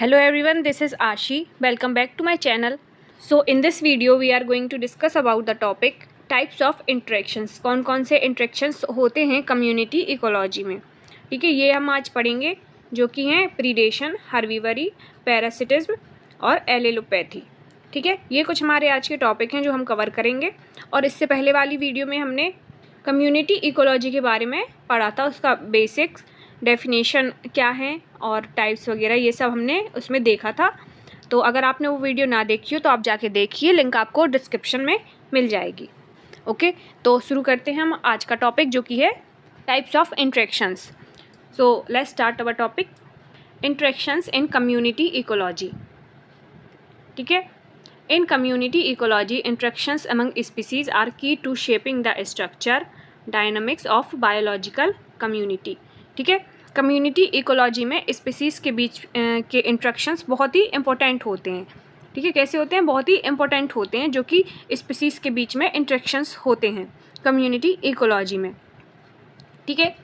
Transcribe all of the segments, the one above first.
Hello everyone, this is Ashi. Welcome back to my channel. So in this video we are going to discuss about the topic types of interactions. कौन कौन से interactions होते हैं community ecology में. ठीक है, ये हम आज पढ़ेंगे जो कि हैं प्रीडेशन, हर्बीवरी, पैरासिटिज्म और एलेलोपैथी. ठीक है, ये कुछ हमारे आज के टॉपिक हैं जो हम कवर करेंगे. और इससे पहले वाली वीडियो में हमने कम्युनिटी इकोलॉजी के बारे में पढ़ा था, उसका बेसिक्स, डेफिनेशन क्या है और टाइप्स वगैरह ये सब हमने उसमें देखा था. तो अगर आपने वो वीडियो ना देखी हो तो आप जाके देखिए, लिंक आपको डिस्क्रिप्शन में मिल जाएगी. ओके, तो शुरू करते हैं हम आज का टॉपिक जो कि है types of interactions. So let's start our topic, interactions in community ecology. ठीक है, in community ecology interactions among species are key to shaping the structure dynamics of biological community. ठीक है, कम्युनिटी इकोलॉजी में species के बीच के interactions बहुत ही important होते हैं. ठीक है, कैसे होते हैं? बहुत ही इंपॉर्टेंट होते हैं जो कि स्पीसीज़ के बीच में इंटरेक्शंस होते हैं कम्युनिटी इकोलॉजी में. ठीक है,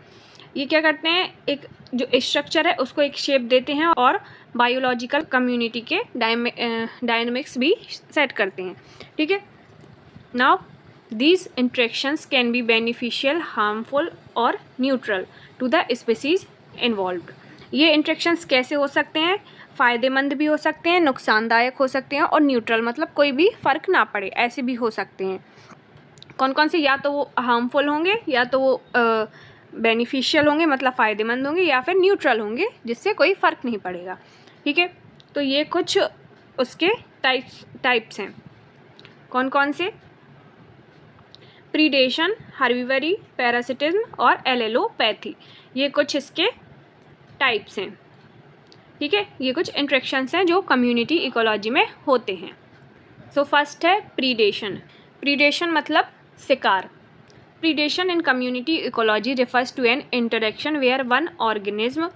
ये क्या करते हैं, एक जो स्ट्रक्चर है उसको एक शेप देते हैं और बायोलॉजिकल कम्युनिटी के डायनामिक्स भी सेट करते हैं. ठीक है, now these interactions can be beneficial, harmful और neutral to the species involved. ये इंट्रैक्शंस कैसे हो सकते हैं? फ़ायदेमंद भी हो सकते हैं, नुकसानदायक हो सकते हैं और न्यूट्रल मतलब कोई भी फ़र्क ना पड़े, ऐसे भी हो सकते हैं. कौन कौन से? या तो वो हार्मफुल होंगे, या तो वो बेनिफिशियल होंगे मतलब फ़ायदेमंद होंगे, या फिर न्यूट्रल होंगे जिससे कोई फ़र्क नहीं पड़ेगा. ठीक है, तो ये कुछ उसके टाइप्स हैं. कौन कौन से? प्रीडेशन, हर्बीवरी, पैरासिटिज्म और एलेलोपैथी. ये कुछ इसके टाइप्स हैं. ठीक है, ये कुछ इंटरेक्शंस हैं जो कम्युनिटी इकोलॉजी में होते हैं. सो फर्स्ट है प्रीडेशन. प्रीडेशन मतलब शिकार. Predation in community ecology refers to an interaction where one organism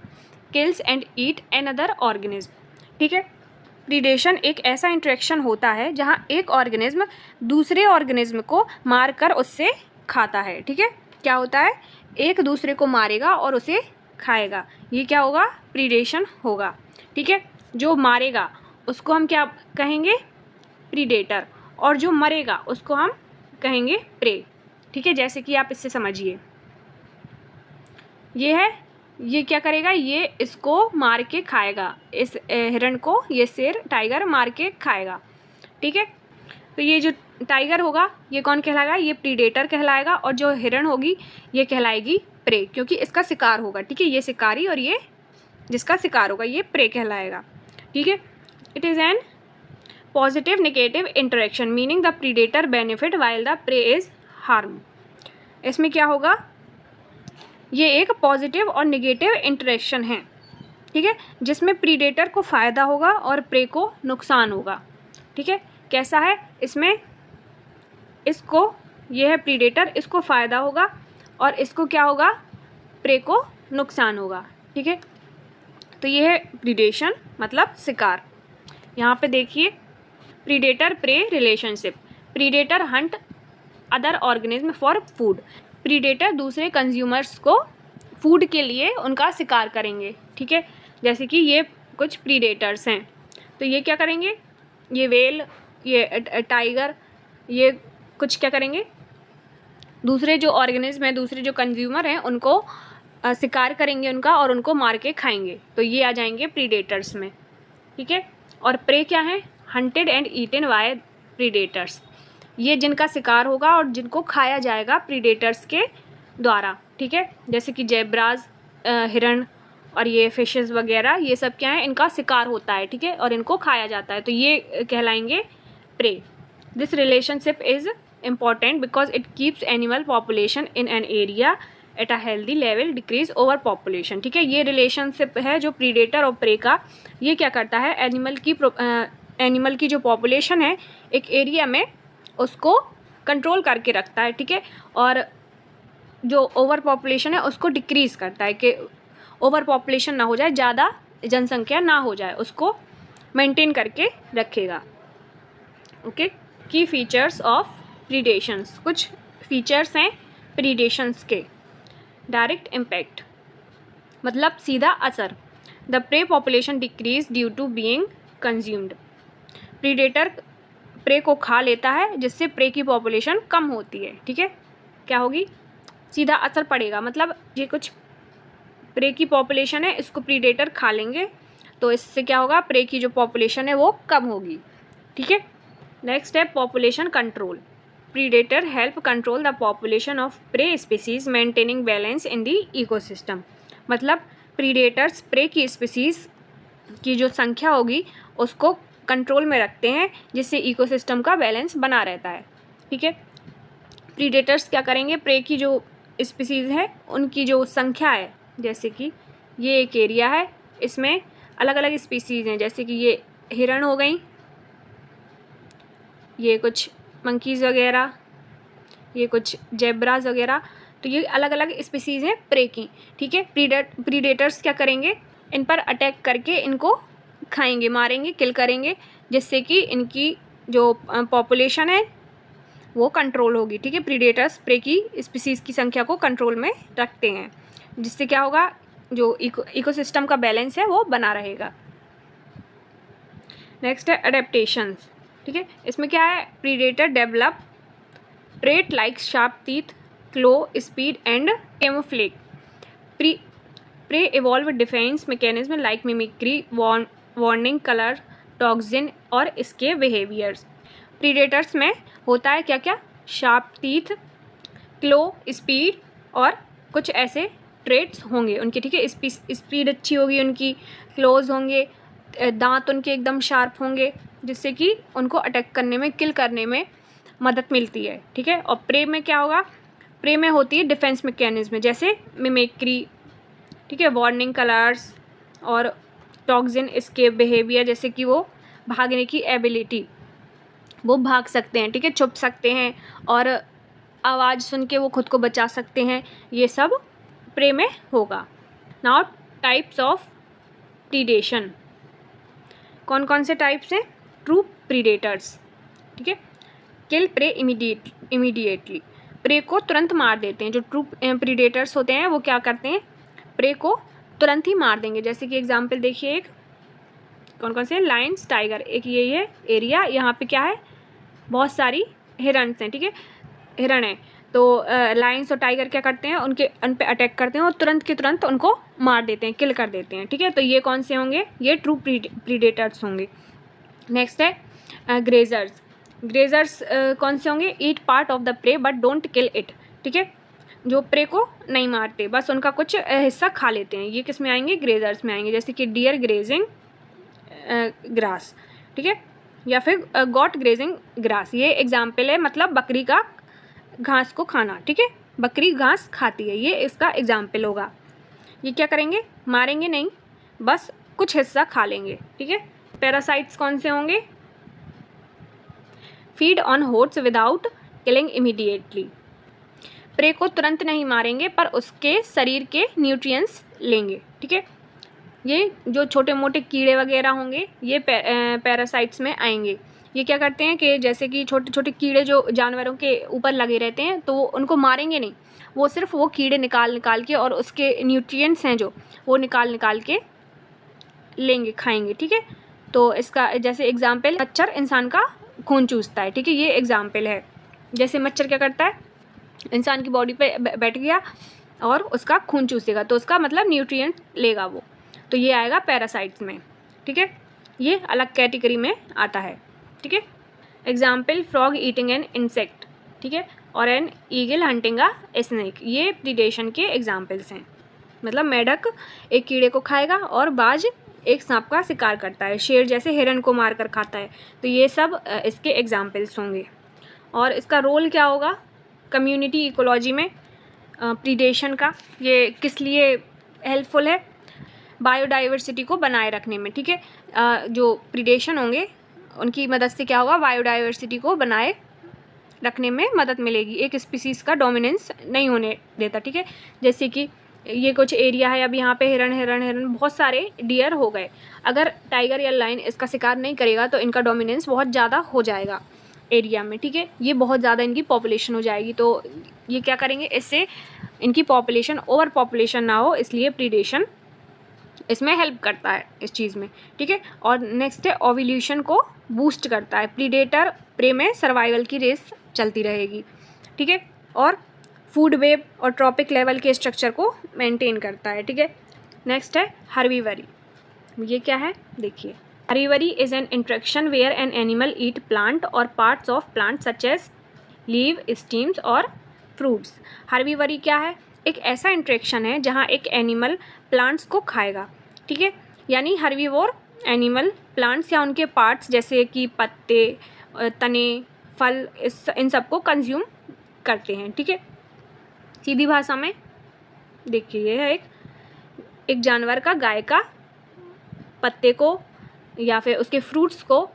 kills and eat another organism. ठीक है, प्रीडेशन एक ऐसा इंटरेक्शन होता है जहाँ एक ऑर्गेनिज्म दूसरे ऑर्गेनिज्म को मारकर उससे खाता है. ठीक है, क्या होता है? एक दूसरे को मारेगा और उसे खाएगा. ये क्या होगा? प्रीडेशन होगा. ठीक है, जो मारेगा उसको हम क्या कहेंगे? प्रीडेटर. और जो मरेगा उसको हम कहेंगे प्रे. ठीक है, जैसे कि आप इससे समझिए, ये है, ये क्या करेगा? ये इसको मार के खाएगा, इस हिरण को ये शेर टाइगर मार के खाएगा. ठीक है, तो ये जो टाइगर होगा ये कौन कहलाएगा? ये प्रीडेटर कहलाएगा. और जो हिरण होगी ये कहलाएगी प्रे, क्योंकि इसका शिकार होगा. ठीक है, ये शिकारी और ये जिसका शिकार होगा ये प्रे कहलाएगा. ठीक है, it is an positive negative interaction meaning the predator benefit while the prey is harm. इसमें क्या होगा? ये एक पॉजिटिव और नेगेटिव इंटरेक्शन है. ठीक है, जिसमें प्रीडेटर को फ़ायदा होगा और प्रे को नुकसान होगा. ठीक है, कैसा है? इसमें इसको, ये है प्रीडेटर, इसको फ़ायदा होगा और इसको क्या होगा? प्रे को नुकसान होगा. ठीक है, तो ये है प्रीडेशन मतलब शिकार. यहाँ पे देखिए, predator pray relationship. Predator Hunt other organism for food. Predator दूसरे कंज्यूमर्स को फूड के लिए उनका शिकार करेंगे. ठीक है, जैसे कि ये कुछ प्रीडेटर्स हैं, तो ये क्या करेंगे? ये वेल, ये टाइगर, ये कुछ क्या करेंगे? दूसरे जो ऑर्गेनिज्म हैं, दूसरे जो कंज्यूमर हैं उनको शिकार करेंगे उनका और उनको मार के खाएंगे. तो ये आ जाएंगे प्रीडेटर्स में. ठीक है, और प्रे क्या है? Hunted and eaten by predators. ये जिनका शिकार होगा और जिनको खाया जाएगा प्रीडेटर्स के द्वारा. ठीक है, जैसे कि जेब्राज, हिरण और ये फिशेस वगैरह, ये सब क्या है? इनका शिकार होता है. ठीक है, और इनको खाया जाता है, तो ये कहलाएंगे prey. This relationship is important because it keeps animal population in an area at a healthy level, decrease over population. ठीक है, ये रिलेशनशिप है जो प्रीडेटर और प्रे का. ये क्या करता है? एनिमल की जो पॉपुलेशन है एक एरिया में उसको कंट्रोल करके रखता है. ठीक है, और जो ओवर पॉपुलेशन है उसको डिक्रीज़ करता है कि ओवर पॉपुलेशन ना हो जाए, ज़्यादा जनसंख्या ना हो जाए, उसको मेंटेन करके रखेगा. ओके, की फीचर्स ऑफ प्रीडेशंस. कुछ फीचर्स हैं प्रीडेशंस के. डायरेक्ट इम्पैक्ट मतलब सीधा असर. The prey population decrease due to being consumed. Predator prey को खा लेता है जिससे प्रे की पॉपुलेशन कम होती है। ठीक है, क्या होगी, सीधा असर पड़ेगा, मतलब ये कुछ प्रे की पॉपुलेशन है, इसको प्रीडेटर खा लेंगे तो इससे क्या होगा, प्रे की जो पॉपुलेशन है वो कम होगी। ठीक है, नेक्स्ट है population control. Predator help control the population of prey species maintaining balance in the ecosystem. मतलब प्रीडेटर्स प्रे की स्पीसीज की जो संख्या होगी उसको कंट्रोल में रखते हैं जिससे इकोसिस्टम का बैलेंस बना रहता है। ठीक है, प्रीडेटर्स क्या करेंगे, प्रे की जो स्पीसीज है उनकी जो संख्या है, जैसे कि ये एक एरिया है, इसमें अलग अलग स्पीसीज हैं, जैसे कि ये हिरण हो गई, ये कुछ मंकीज़ वगैरह, ये कुछ जेब्राज वगैरह, तो ये अलग अलग स्पीसीज़ हैं प्रे की। ठीक है, प्रीडेटर्स क्या करेंगे, इन पर अटैक करके इनको खाएंगे, मारेंगे, किल करेंगे, जिससे कि इनकी जो पॉपुलेशन है वो कंट्रोल होगी। ठीक है, प्रीडेटर्स प्रे की स्पीसीज़ की संख्या को कंट्रोल में रखते हैं, जिससे क्या होगा, जो इकोसिस्टम का बैलेंस है वो बना रहेगा। नेक्स्ट है अडेप्टेशंस। ठीक है, इसमें क्या है, predator develop trait like sharp teeth, claw, speed and camouflage. Prey evolve defence mechanism like mimicry, warning, colour, toxin और इसके बिहेवियर्स। प्रीडेटर्स में होता है क्या क्या, शार्प टीथ, क्लो, स्पीड और कुछ ऐसे ट्रेट्स होंगे उनके। ठीक है, स्पीड अच्छी होगी उनकी, क्लोज होंगे, दांत उनके एकदम शार्प होंगे, जिससे कि उनको अटैक करने में, किल करने में मदद मिलती है। ठीक है, और प्रे में क्या होगा, प्रे में होती है डिफेंस मैकेनिज्म, जैसे मिमिक्री, ठीक है, वार्निंग कलर्स और टॉक्सिन, इसके बिहेवियर, जैसे कि वो भागने की एबिलिटी, वो भाग सकते हैं, ठीक है, छुप सकते हैं और आवाज़ सुन के वो खुद को बचा सकते हैं, ये सब प्रे में होगा। नाउ टाइप्स ऑफ प्रीडेशन, कौन कौन से टाइप्स हैं, ट्रू प्रीडेटर्स। ठीक है, किल प्रे इमीडिएटली, प्रे को तुरंत मार देते हैं। जो ट्रू प्रीडेटर्स होते हैं वो क्या करते हैं, प्रे को तुरंत ही मार देंगे। जैसे कि एग्जांपल देखिए, एक कौन कौन से, लायंस, टाइगर, एक ये एरिया, यहाँ पे क्या है, बहुत सारी हिरन्स हैं। ठीक है, हिरण है, तो लायंस और टाइगर क्या करते हैं, उन पे अटैक करते हैं और तुरंत के तुरंत उनको मार देते हैं, किल कर देते हैं। ठीक है, तो ये कौन से होंगे, ये ट्रू प्रीडेटर्स होंगे। नेक्स्ट है ग्रेजर्स। ग्रेजर्स कौन से होंगे, eat part of the prey but don't kill it. ठीक है, जो प्रे को नहीं मारते, बस उनका कुछ हिस्सा खा लेते हैं, ये किस में आएंगे, ग्रेजर्स में आएंगे। जैसे कि डियर ग्रेजिंग ग्रास, ठीक है, या फिर गॉट ग्रेजिंग ग्रास, ये एग्जाम्पल है, मतलब बकरी का घास को खाना। ठीक है, बकरी घास खाती है, ये इसका एग्जाम्पल होगा। ये क्या करेंगे, मारेंगे नहीं, बस कुछ हिस्सा खा लेंगे। ठीक है, पैरासाइट्स कौन से होंगे, feed on hosts without killing immediately, prey को तुरंत नहीं मारेंगे पर उसके शरीर के न्यूट्रिएंट्स लेंगे। ठीक है, ये जो छोटे मोटे कीड़े वगैरह होंगे ये पैरासाइट्स में आएंगे। ये क्या करते हैं कि जैसे कि छोटे छोटे कीड़े जो जानवरों के ऊपर लगे रहते हैं, तो उनको मारेंगे नहीं, वो सिर्फ वो कीड़े निकाल के और उसके न्यूट्रिएंट्स हैं जो वो निकाल के लेंगे, खाएंगे। ठीक है, तो इसका जैसे एग्जाम्पल, मच्छर इंसान का खून चूसता है। ठीक है, ये एग्जाम्पल है। जैसे मच्छर क्या करता है, इंसान की बॉडी पे बैठ गया और उसका खून चूसेगा, तो उसका मतलब न्यूट्रिएंट लेगा वो, तो ये आएगा पैरासाइट्स में। ठीक है, ये अलग कैटेगरी में आता है। ठीक है, example, frog eating an insect, ठीक है, और an eagle hunting a snake, ये प्रीडेशन के एग्जाम्पल्स हैं। मतलब मेढक एक कीड़े को खाएगा और बाज एक सांप का शिकार करता है, शेर जैसे हिरन को मार कर खाता है, तो ये सब इसके एग्जाम्पल्स होंगे। और इसका रोल क्या होगा कम्युनिटी इकोलॉजी में प्रीडेशन का, ये किस लिए हेल्पफुल है, बायोडाइवर्सिटी को बनाए रखने में। ठीक है, जो प्रीडेशन होंगे उनकी मदद से क्या होगा, बायोडाइवर्सिटी को बनाए रखने में मदद मिलेगी, एक स्पीसीज़ का डोमिनेंस नहीं होने देता। ठीक है, जैसे कि ये कुछ एरिया है, अब यहाँ पे हिरन बहुत सारे डियर हो गए, अगर टाइगर या लायन इसका शिकार नहीं करेगा तो इनका डोमिनेंस बहुत ज़्यादा हो जाएगा एरिया में। ठीक है, ये बहुत ज़्यादा इनकी पॉपुलेशन हो जाएगी, तो ये क्या करेंगे, इससे इनकी पॉपुलेशन ओवर पॉपुलेशन ना हो, इसलिए प्रीडेशन इसमें हेल्प करता है इस चीज़ में, ठीक है। और नेक्स्ट है ओव्यूलेशन को बूस्ट करता है, प्रीडेटर प्रे में सर्वाइवल की रेस चलती रहेगी, ठीक है। और फूड वेब और ट्रॉपिक लेवल के स्ट्रक्चर को मेंटेन करता है, ठीक है। नेक्स्ट है हर्बीवरी। ये क्या है देखिए, herbivory is an interaction where an animal eat plant और parts of plant such as leave, stems और फ्रूट्स। हर्बीवरी क्या है, एक ऐसा इंट्रैक्शन है जहाँ एक एनिमल प्लांट्स को खाएगा, ठीक है। यानी हर्बीवोर एनिमल प्लांट्स या उनके पार्ट्स जैसे कि पत्ते, तने, फल, इन सबको कंज्यूम करते हैं, ठीक है। सीधी भाषा में देखिए, ये है एक जानवर का, गाय का पत्ते को या फिर उसके फ्रूट्स को,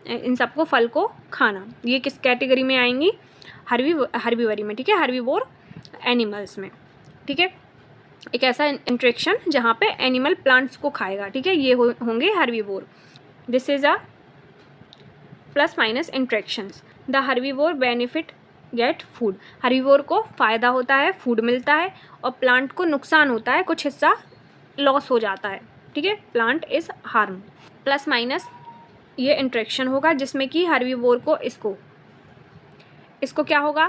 इन सबको, फल को खाना, ये किस कैटेगरी में आएंगी, हर्बीवरी में, ठीक है, हर्बीवोर एनिमल्स में, ठीक है। एक ऐसा इंट्रैक्शन जहाँ पे एनिमल प्लांट्स को खाएगा, ठीक है, ये होंगे herbivore. This is a plus minus interactions. The herbivore benefit get food. Herbivore को फ़ायदा होता है, फूड मिलता है, और प्लांट को नुकसान होता है, कुछ हिस्सा लॉस हो जाता है, ठीक है। Plant is harm. Plus minus ये इंट्रैक्शन होगा जिसमें कि हर्बीवोर को इसको क्या होगा,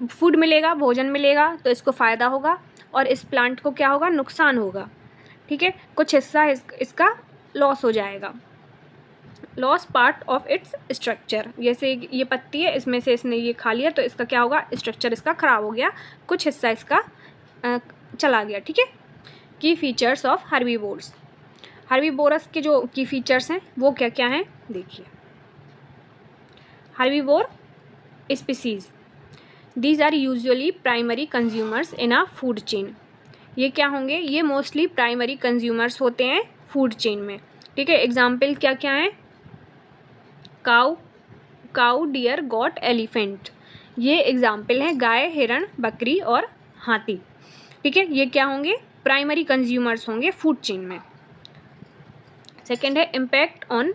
फूड मिलेगा, भोजन मिलेगा, तो इसको फ़ायदा होगा, और इस प्लांट को क्या होगा, नुकसान होगा, ठीक है। कुछ हिस्सा इसका लॉस हो जाएगा, loss part of its structure. जैसे ये पत्ती है, इसमें से इसने ये खा लिया, तो इसका क्या होगा, स्ट्रक्चर इसका ख़राब हो गया, कुछ हिस्सा इसका चला गया, ठीक है। की फीचर्स ऑफ हर्बीवोर्स। हर्बीवोरस के जो की फीचर्स हैं वो क्या क्या हैं देखिए। Herbivore species, these are usually primary consumers in a food chain. ये क्या होंगे, ये मोस्टली प्राइमरी कंज्यूमर्स होते हैं फूड चेन में, ठीक है। एग्जाम्पल क्या क्या हैं, काऊ, डियर, गॉट, एलिफेंट, ये एग्जाम्पल हैं, गाय, हिरण, बकरी और हाथी, ठीक है। ये क्या होंगे, प्राइमरी कंज्यूमर्स होंगे फूड चेन में। सेकेंड है इम्पैक्ट ऑन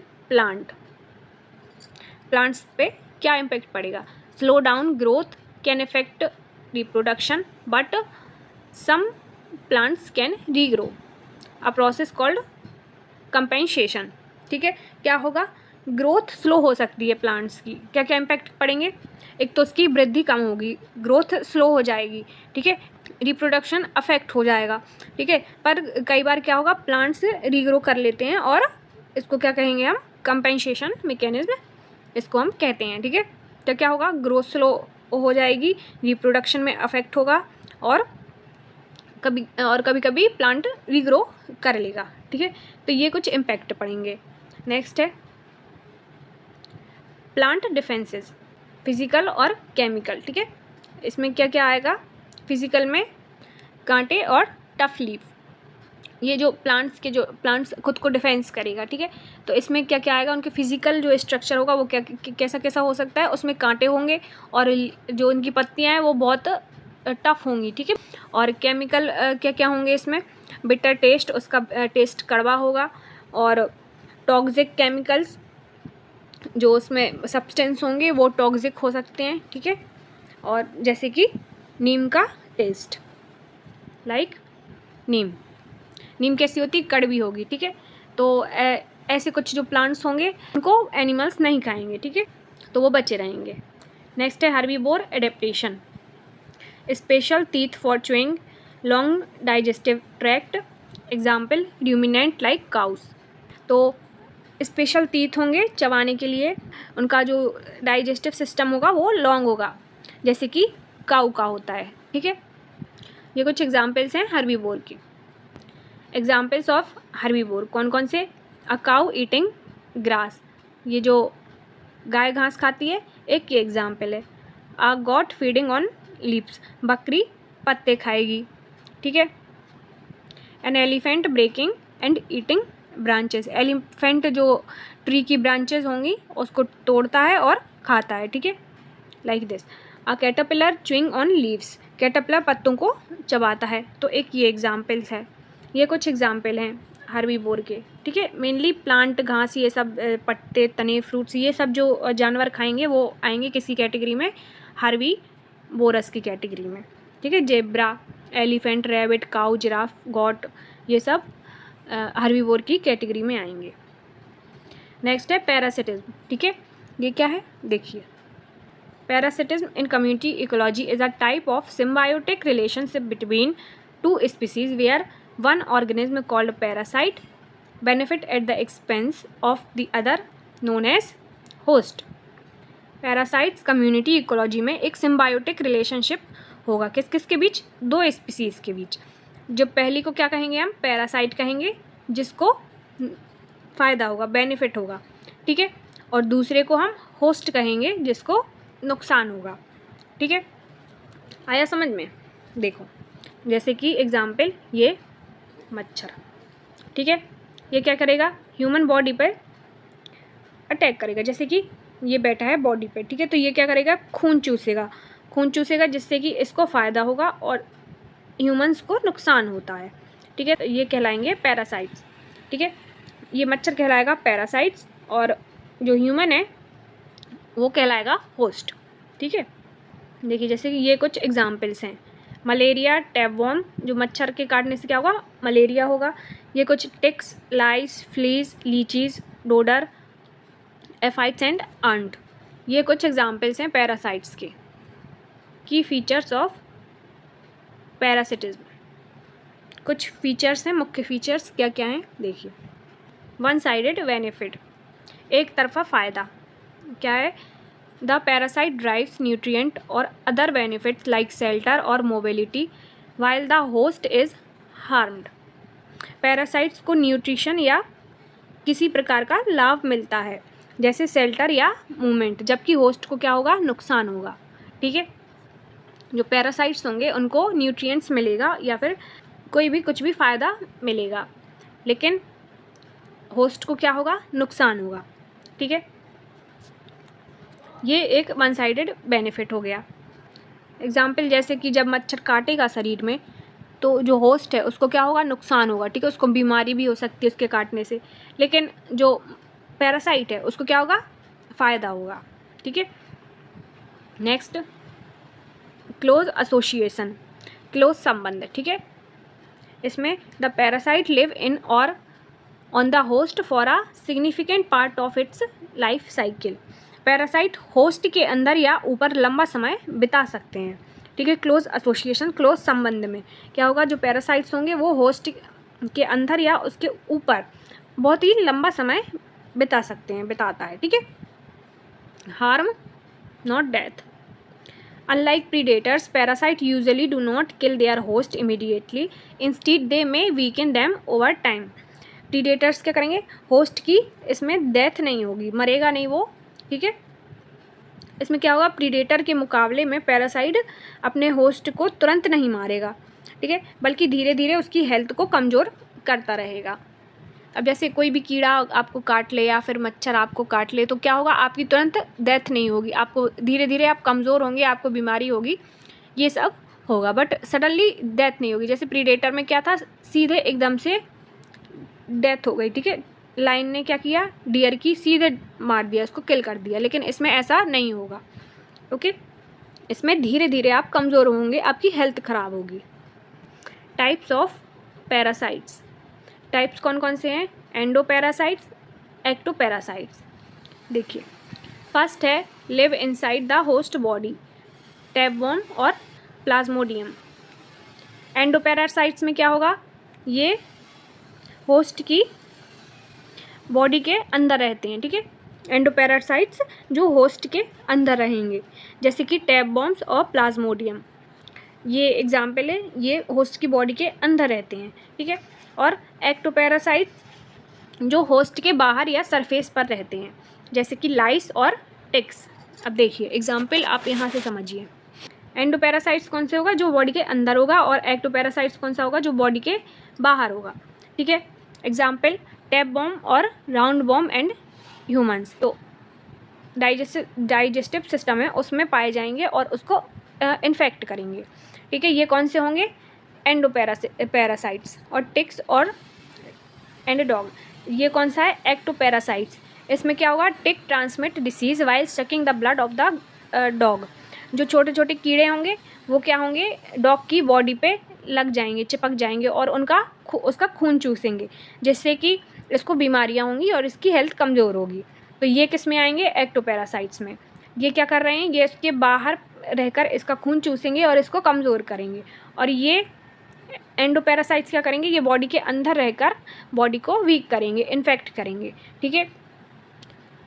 प्लांट्स पे क्या इम्पैक्ट पड़ेगा। Slow down growth can affect reproduction but some plants can regrow, a process called compensation, ठीक है। क्या होगा, ग्रोथ स्लो हो सकती है प्लांट्स की, क्या क्या इम्पैक्ट पड़ेंगे, एक तो उसकी वृद्धि कम होगी, ग्रोथ स्लो हो जाएगी, ठीक है। रिप्रोडक्शन अफेक्ट हो जाएगा, ठीक है। पर कई बार क्या होगा, प्लांट्स रीग्रो कर लेते हैं, और इसको क्या कहेंगे हम, कंपेंसेशन मैकेनिज्म इसको हम कहते हैं, ठीक है। तो क्या होगा, ग्रोथ स्लो हो जाएगी, रिप्रोडक्शन में अफेक्ट होगा, और कभी कभी प्लांट रीग्रो कर लेगा, ठीक है। तो ये कुछ इम्पैक्ट पड़ेंगे। नेक्स्ट है प्लांट डिफेंसेस, फिजिकल और केमिकल, ठीक है। इसमें क्या क्या आएगा, फिजिकल में कांटे और टफ लीफ, ये जो प्लांट्स खुद को डिफेंस करेगा, ठीक है। तो इसमें क्या क्या आएगा, उनके फिजिकल जो स्ट्रक्चर होगा वो कैसा कैसा हो सकता है, उसमें कांटे होंगे, और जो उनकी पत्तियां हैं वो बहुत टफ होंगी, ठीक है। और केमिकल क्या क्या होंगे इसमें, बिटर टेस्ट, उसका टेस्ट कड़वा होगा, और टॉक्सिक केमिकल्स, जो उसमें सब्सटेंस होंगे वो टॉक्सिक हो सकते हैं, ठीक है। और जैसे कि नीम का टेस्ट, लाइक नीम कैसी होती है, कड़वी होगी, ठीक है। तो ऐसे कुछ जो प्लांट्स होंगे उनको एनिमल्स नहीं खाएंगे, ठीक है, तो वो बचे रहेंगे। नेक्स्ट है herbivore adaptation, special teeth for chewing, long digestive tract, example ruminant like cows. तो स्पेशल टीथ होंगे चबाने के लिए, उनका जो डाइजेस्टिव सिस्टम होगा वो लॉन्ग होगा, जैसे कि काऊ का होता है, ठीक है। ये कुछ एग्जाम्पल्स हैं हर्बीवोर की। एग्जाम्पल्स ऑफ हर्बीवोर कौन कौन से, अ काऊ ईटिंग ग्रास, ये जो गाय घास खाती है, एक ये एग्जाम्पल है। A goat feeding on leaves, बकरी पत्ते खाएगी, ठीक है। An elephant breaking and eating branches, elephant जो ट्री की ब्रांचेस होंगी उसको तोड़ता है और खाता है, ठीक है, like this. A caterpillar chewing on leaves, caterpillar पत्तों को चबाता है, तो एक ये एग्जाम्पल्स है। ये कुछ एग्जाम्पल हैं हर्बीवोर के, ठीक है। मेनली प्लांट, घास, ये सब, पत्ते, तने, फ्रूट्स, ये सब जो जानवर खाएंगे वो आएंगे किसी कैटेगरी में, हर्बीवोरस की कैटेगरी में, ठीक है। जेब्रा, एलिफेंट, रैबिट, काऊ, जिराफ, गॉट, ये सब हर्बीवोर की कैटेगरी में आएंगे। नेक्स्ट है पैरासिटिज्म। ठीक है, ये क्या है देखिए। Parasitism in community ecology is a type of symbiotic relationship between two species where one organism called parasite benefit at the expense of the other known as host. Parasites community ecology में एक symbiotic relationship होगा किस किस के बीच, दो species के बीच। जो पहली को क्या कहेंगे हम, पैरासाइट कहेंगे, जिसको फ़ायदा होगा, बेनिफिट होगा। ठीक है, और दूसरे को हम होस्ट कहेंगे, जिसको नुकसान होगा। ठीक है, आया समझ में। देखो जैसे कि एग्जाम्पल, ये मच्छर, ठीक है, ये क्या करेगा, ह्यूमन बॉडी पर अटैक करेगा। जैसे कि ये बैठा है बॉडी पे, ठीक है, तो ये क्या करेगा, खून चूसेगा जिससे कि इसको फ़ायदा होगा और ह्यूमंस को नुकसान होता है। ठीक है, तो ये कहलाएंगे पैरासाइट्स। ठीक है, ये मच्छर कहलाएगा पैरासाइट्स और जो ह्यूमन है वो कहलाएगा होस्ट। ठीक है, देखिए जैसे कि ये कुछ एग्जाम्पल्स हैं। मलेरिया, टैपवॉर्म, जो मच्छर के काटने से क्या होगा, मलेरिया होगा। ये कुछ ticks, lice, fleas, leeches, dodder, aphids and ant, ये कुछ एग्जाम्पल्स हैं पैरासाइट्स के। की फीचर्स ऑफ पैरासिटिज्म, कुछ फीचर्स हैं, मुख्य फीचर्स क्या क्या हैं देखिए। वन साइडेड बेनिफिट, एक तरफा फ़ायदा, क्या है, द पैरासाइट ड्राइव्स न्यूट्रिएंट और अदर बेनिफिट्स लाइक शेल्टर और mobility while the host is harmed. Parasites को न्यूट्रिशन या किसी प्रकार का लाभ मिलता है, जैसे शेल्टर या मूवमेंट, जबकि होस्ट को क्या होगा, नुकसान होगा। ठीक है, जो पैरासाइट्स होंगे उनको न्यूट्रिएंट्स मिलेगा या फिर कोई भी कुछ भी फ़ायदा मिलेगा, लेकिन होस्ट को क्या होगा, नुकसान होगा। ठीक है, ये एक वन साइडेड बेनिफिट हो गया। एग्जाम्पल जैसे कि जब मच्छर काटेगा शरीर में तो जो होस्ट है उसको क्या होगा, नुकसान होगा। ठीक है, उसको बीमारी भी हो सकती है उसके काटने से, लेकिन जो पैरासाइट है उसको क्या होगा, फ़ायदा होगा। ठीक है, नेक्स्ट क्लोज एसोसिएशन, क्लोज संबंध। ठीक है, इसमें द पैरासाइट लिव इन और on the host for a significant part of its life cycle. Parasite host के अंदर या ऊपर लंबा समय बिता सकते हैं। ठीक है, क्लोज एसोसिएशन, क्लोज संबंध में क्या होगा, जो पैरासाइट्स होंगे वो होस्ट के अंदर या उसके ऊपर बहुत ही लंबा समय बिता सकते हैं, बिताता है। ठीक है, harm not death, unlike predators parasite usually do not kill there host immediately, instead they may weaken them over time. Predators क्या करेंगे, होस्ट की इसमें डेथ नहीं होगी, मरेगा नहीं वो। ठीक है, इसमें क्या होगा, प्रीडेटर के मुकाबले में पैरासाइट अपने होस्ट को तुरंत नहीं मारेगा। ठीक है, बल्कि धीरे धीरे उसकी हेल्थ को कमज़ोर करता रहेगा। अब जैसे कोई भी कीड़ा आपको काट ले या फिर मच्छर आपको काट ले तो क्या होगा, आपकी तुरंत डेथ नहीं होगी, आपको धीरे धीरे आप कमज़ोर होंगे, आपको बीमारी होगी, ये सब होगा, बट सडनली डेथ नहीं होगी। जैसे प्रीडेटर में क्या था, सीधे एकदम से डेथ हो गई। ठीक है, लाइन ने क्या किया, डियर की सीधे मार दिया, उसको किल कर दिया, लेकिन इसमें ऐसा नहीं होगा। ओके, इसमें धीरे धीरे आप कमज़ोर होंगे, आपकी हेल्थ ख़राब होगी। टाइप्स ऑफ पैरासाइट्स, टाइप्स कौन कौन से हैं, एंडोपैरासाइट्स, एक्टोपैरासाइट्स। देखिए फर्स्ट है live inside the host body, tapeworm और प्लाज्मोडियम। एंडोपैरासाइट्स में क्या होगा, ये होस्ट की बॉडी के अंदर रहते हैं। ठीक है, एंडोपैरासाइट्स जो होस्ट के अंदर रहेंगे, जैसे कि टैपवॉर्म्स और प्लाज्मोडियम, ये एग्जाम्पल है, ये होस्ट की बॉडी के अंदर रहते हैं। ठीक है, और एक्टोपैरासाइट्स जो होस्ट के बाहर या सरफेस पर रहते हैं, जैसे कि लाइस और टिक्स। अब देखिए एग्जाम्पल आप यहाँ से समझिए, एंडोपैरासाइट्स कौन से होगा, जो बॉडी के अंदर होगा, और एक्टोपैरासाइट्स कौन सा होगा, जो बॉडी के बाहर होगा। ठीक है, एग्जाम्पल टैपवॉर्म और राउंडवॉर्म एंड ह्यूमंस। तो डाइजेस्टिव सिस्टम है उसमें पाए जाएंगे और उसको इन्फेक्ट करेंगे। ठीक है, ये कौन से होंगे, एंडोपैरासाइट्स। और टिक्स और एंड डॉग, ये कौन सा है, एक्टोपैरासाइट्स। इसमें क्या होगा, tick transmit disease while sucking the blood of the dog. जो छोटे छोटे कीड़े होंगे वो क्या होंगे, डॉग की बॉडी पे लग जाएंगे, चिपक जाएंगे और उसका खून चूसेंगे, जिससे कि इसको बीमारियां होंगी और इसकी हेल्थ कमज़ोर होगी। तो ये किस में आएंगे, एक्टोपैरासाइट्स में। ये क्या कर रहे हैं, ये इसके बाहर रहकर इसका खून चूसेंगे और इसको कमज़ोर करेंगे। और ये एंडोपैरासाइट्स क्या करेंगे, ये बॉडी के अंदर रहकर बॉडी को वीक करेंगे, इन्फेक्ट करेंगे। ठीक है,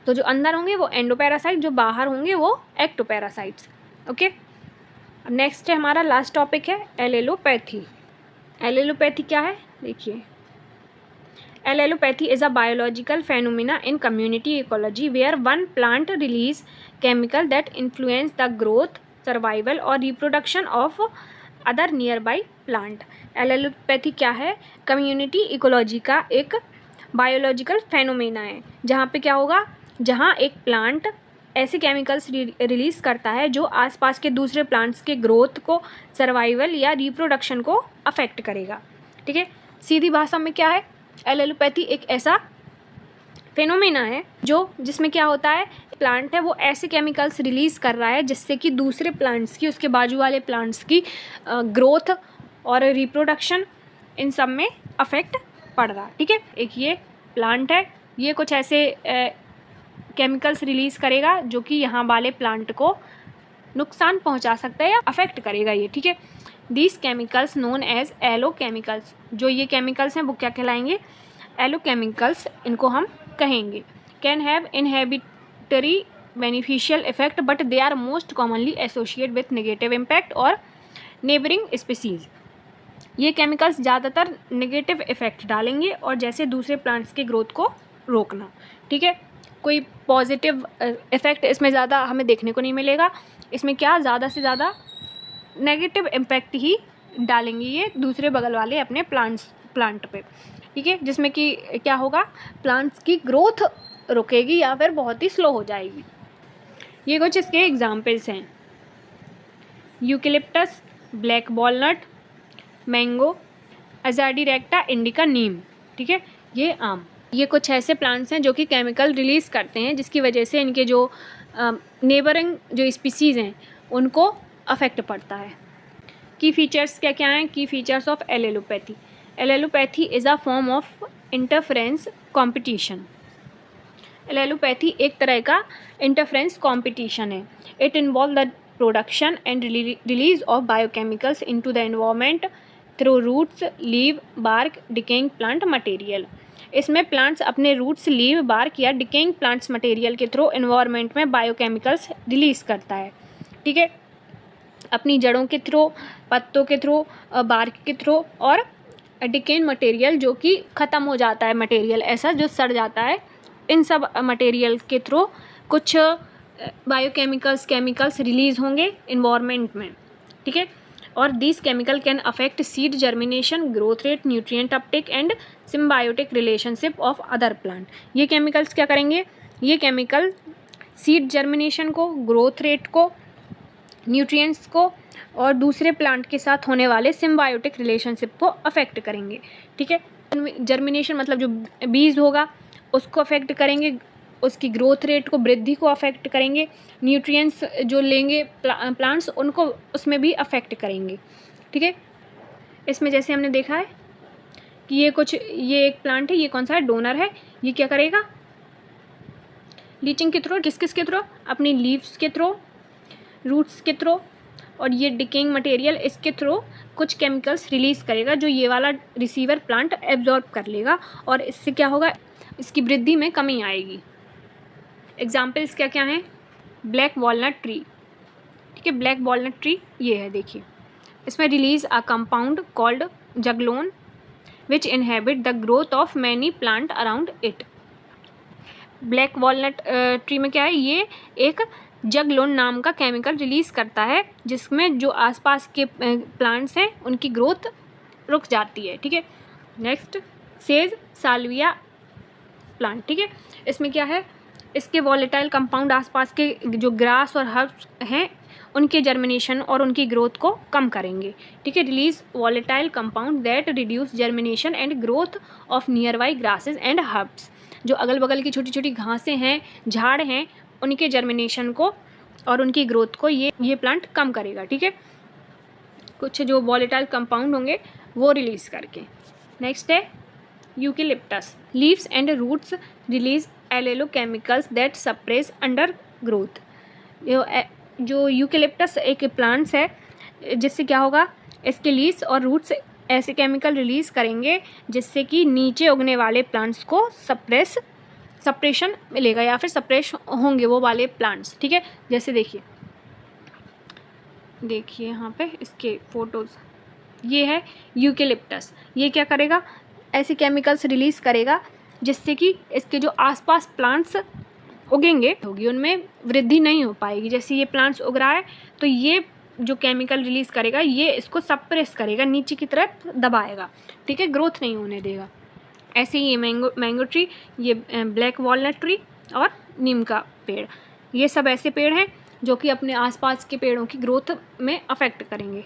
तो जो अंदर होंगे वो एंडोपैरासाइट, जो बाहर होंगे वो एक्टोपैरासाइट्स। ओके, अब नेक्स्ट है हमारा लास्ट टॉपिक है एलेलोपैथी। एलेलोपैथी क्या है, देखिए, allelopathy is a biological phenomena in community ecology where one plant release chemical that influence the growth, survival or reproduction of other nearby plant। Allelopathy क्या है, community ecology का एक biological phenomena है, जहाँ पे क्या होगा, जहाँ एक प्लांट ऐसे केमिकल्स रिलीज़ करता है जो आसपास के दूसरे प्लांट्स के ग्रोथ को, सर्वाइवल या रिप्रोडक्शन को अफेक्ट करेगा। ठीक है, सीधी भाषा में क्या है, एलेलोपैथी एक ऐसा फेनोमेना है जिसमें क्या होता है, प्लांट है वो ऐसे केमिकल्स रिलीज़ कर रहा है जिससे कि दूसरे प्लांट्स की, उसके बाजू वाले प्लांट्स की ग्रोथ और रिप्रोडक्शन, इन सब में अफेक्ट पड़ रहा। ठीक है, एक ये प्लांट है, ये कुछ ऐसे केमिकल्स रिलीज़ करेगा जो कि यहाँ वाले प्लांट को नुकसान पहुँचा सकता है या अफेक्ट करेगा ये। ठीक है, these chemicals known as allelochemicals, जो ये केमिकल्स हैं वो क्या कहलाएंगे, एलो केमिकल्स इनको हम कहेंगे। Can have inhibitory beneficial effect but they are most commonly associate with negative impact और नेबरिंग स्पीसीज। ये केमिकल्स ज़्यादातर नेगेटिव इफेक्ट डालेंगे और जैसे दूसरे प्लांट्स के ग्रोथ को रोकना। ठीक है, कोई पॉजिटिव इफेक्ट इसमें ज़्यादा हमें देखने को नहीं मिलेगा। इसमें क्या ज़्यादा से ज़्यादा नेगेटिव इम्पैक्ट ही डालेंगे ये दूसरे बगल वाले अपने प्लांट पे। ठीक है, जिसमें कि क्या होगा, प्लांट्स की ग्रोथ रुकेगी या फिर बहुत ही स्लो हो जाएगी। ये कुछ इसके एग्जाम्पल्स हैं, eucalyptus, black walnut, mango, azadirachta indica, नीम। ठीक है, ये आम, ये कुछ ऐसे प्लांट्स हैं जो कि केमिकल रिलीज़ करते हैं जिसकी वजह से इनके जो नेबरिंग जो स्पीसीज़ हैं उनको अफेक्ट पड़ता है। की फीचर्स क्या क्या हैं, की features of allelopathy. Allelopathy is a form of interference competition. Allelopathy एक तरह का इंटरफेरेंस कॉम्पिटिशन है। It involve the production and release of biochemicals into the environment through roots, leave, bark, decaying plant material. इसमें plants अपने roots, leave, bark या decaying plants material के through environment में biochemicals release करता है। ठीक है, अपनी जड़ों के थ्रू, पत्तों के थ्रू, बार्क के थ्रू और डिकेइंग मटेरियल जो कि ख़त्म हो जाता है, मटेरियल ऐसा जो सड़ जाता है, इन सब मटेरियल के थ्रू कुछ केमिकल्स रिलीज़ होंगे इन्वायरमेंट में। ठीक है, और this chemical can affect seed germination, growth rate, nutrient Uptake and symbiotic relationship of other plant. ये केमिकल्स क्या करेंगे, ये केमिकल सीड जर्मिनेशन को, ग्रोथ रेट को, न्यूट्रिएंट्स को और दूसरे प्लांट के साथ होने वाले सिम्बायोटिक रिलेशनशिप को अफेक्ट करेंगे। ठीक है, जर्मिनेशन मतलब जो बीज होगा उसको अफेक्ट करेंगे, उसकी ग्रोथ रेट को, वृद्धि को अफेक्ट करेंगे, न्यूट्रिएंट्स जो लेंगे प्लांट्स उनको उसमें भी अफेक्ट करेंगे। ठीक है, इसमें जैसे हमने देखा है कि ये एक प्लांट है, ये कौन सा है, डोनर है। ये क्या करेगा, लीचिंग के थ्रू, किस के थ्रू, अपनी लीव्स के थ्रू, रूट्स के थ्रू और ये डिकेइंग मटेरियल, इसके थ्रू कुछ केमिकल्स रिलीज़ करेगा जो ये वाला रिसीवर प्लांट एब्जॉर्ब कर लेगा और इससे क्या होगा, इसकी वृद्धि में कमी आएगी। एग्जाम्पल्स क्या क्या हैं, ब्लैक वॉलनट ट्री। ठीक है, ब्लैक वॉलनट ट्री ये है, देखिए, इसमें release a compound called juglone which inhibit the growth of many plant around it. Black walnut tree में क्या है, ये एक जगलोन नाम का केमिकल रिलीज़ करता है जिसमें जो आसपास के प्लांट्स हैं उनकी ग्रोथ रुक जाती है। ठीक है, नेक्स्ट सेज साल्विया प्लांट। ठीक है, इसमें क्या है, इसके वॉलेटाइल कंपाउंड आसपास के जो ग्रास और हर्ब्स हैं उनके जर्मिनेशन और उनकी ग्रोथ को कम करेंगे। ठीक है, release volatile compound that reduce germination and growth of near by grasses and herbs. जो अगल बगल की छोटी छोटी घासें हैं, झाड़ हैं, उनके जर्मिनेशन को और उनकी ग्रोथ को ये प्लांट कम करेगा। ठीक है, कुछ जो वॉलेटाइल कंपाउंड होंगे वो रिलीज़ करके। नेक्स्ट है eucalyptus. Leaves and roots release allelochemicals that suppress under growth. जो यूकेलिप्टस एक प्लांट्स है, जिससे क्या होगा, इसके लीव्स और रूट्स ऐसे केमिकल रिलीज करेंगे जिससे कि नीचे उगने वाले प्लांट्स को सप्रेशन मिलेगा या फिर सप्रेस होंगे वो वाले प्लांट्स। ठीक है, जैसे देखिए यहाँ पे इसके फोटोज़, ये है यूकेलिप्टस। ये क्या करेगा, ऐसे केमिकल्स रिलीज़ करेगा जिससे कि इसके जो आसपास प्लांट्स उगेंगे होगी उनमें वृद्धि नहीं हो पाएगी। जैसे ये प्लांट्स उग रहा है तो ये जो केमिकल रिलीज़ करेगा ये इसको सप्रेस करेगा, नीचे की तरफ दबाएगा। ठीक है, ग्रोथ नहीं होने देगा। ऐसे ही ये मैंगो ट्री, ये ब्लैक वॉलनट ट्री और नीम का पेड़, ये सब ऐसे पेड़ हैं जो कि अपने आसपास के पेड़ों की ग्रोथ में अफेक्ट करेंगे।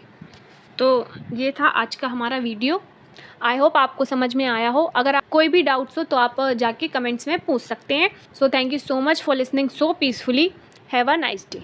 तो ये था आज का हमारा वीडियो। आई होप आपको समझ में आया हो। अगर आप कोई भी डाउट्स हो तो आप जाके कमेंट्स में पूछ सकते हैं। So thank you so much for listening so peacefully. Have a nice day.